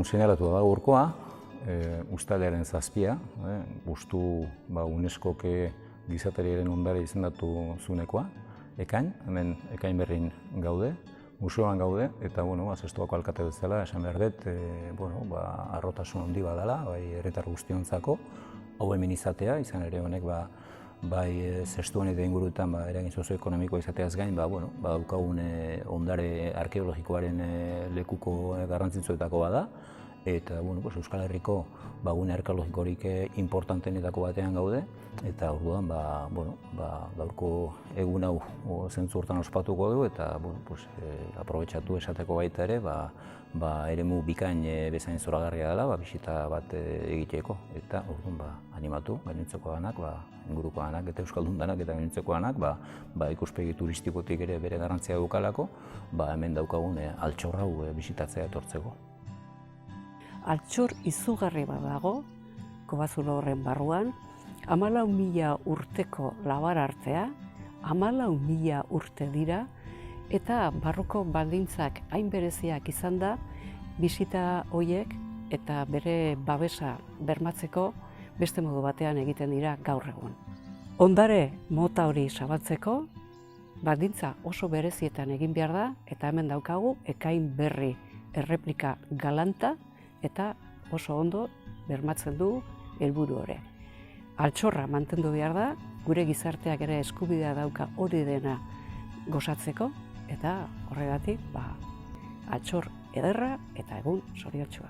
seinalatu da gaurkoa, uztailaren 7, justu UNESCOk gizateriaren ondare izendatu zunekoa, ekain, hemen ekain berrin gaude, museoan gaude, eta Zestoako alkate bezala esan behar dut, harrotasun handi badala, bai herritar guztiontzako, hau hemen izatea, izan ere honek bai Zestoan eta inguruetan eragin sozioekonomikoa izateaz gain, daukagun ondare arkeologikoaren lekuko garrantzitsuetako bada, eta Euskal Herriko gune arkeologikorik importanteenetako batean gaude, eta orduan gaurko egun hau zentzu hortan ospatuko du, eta aprobetxatu esateko baita ere, eremu bikain bezain zoragarria dela, bisita bat egiteko, eta orduan animatu gainontzekoanak, ingurukoanak eta euskaldundanak eta gainontzekoanak, ikuspegi turistikotik ere bere garrantzia dukalako, hemen daukagun altxor hau bisitatzea etortzeko. Altxor izugarri bat dago, Kobazulo horren barruan, 14.000 urteko labar artea, 14.000 urte dira, eta barruko baldintzak hain bereziak izan da, bisita horiek eta bere babesa bermatzeko beste modu batean egiten dira gaur egun. Ondare mota hori zabaltzeko, baldintza oso berezietan egin behar da, eta hemen daukagu ekain berri erreplika galanta, eta oso ondo bermatzen du helburu hori. Altxorra mantendu behar da, gure gizarteak ere eskubidea dauka hori dena gozatzeko, eta horregatik altxor ederra eta egun zoriotsua.